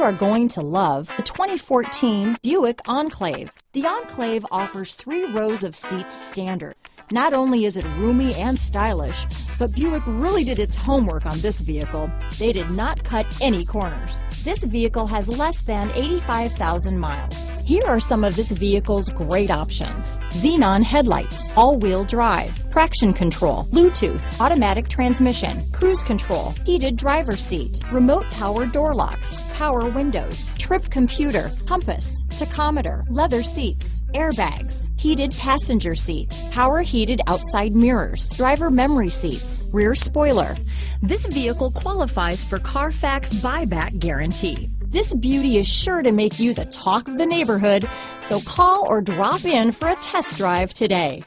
are going to love the 2014 Buick Enclave. The Enclave offers 3 rows of seats standard. Not only is it roomy and stylish, but Buick really did its homework on this vehicle. They did not cut any corners. This vehicle has less than 85,000 miles. Here are some of this vehicle's great options: xenon headlights, all-wheel drive, traction control, Bluetooth, automatic transmission, cruise control, heated driver's seat, remote power door locks, power windows, trip computer, compass, tachometer, leather seats, airbags, heated passenger seat, power heated outside mirrors, driver memory seats, rear spoiler. This vehicle qualifies for Carfax buyback guarantee. This beauty is sure to make you the talk of the neighborhood, so call or drop in for a test drive today.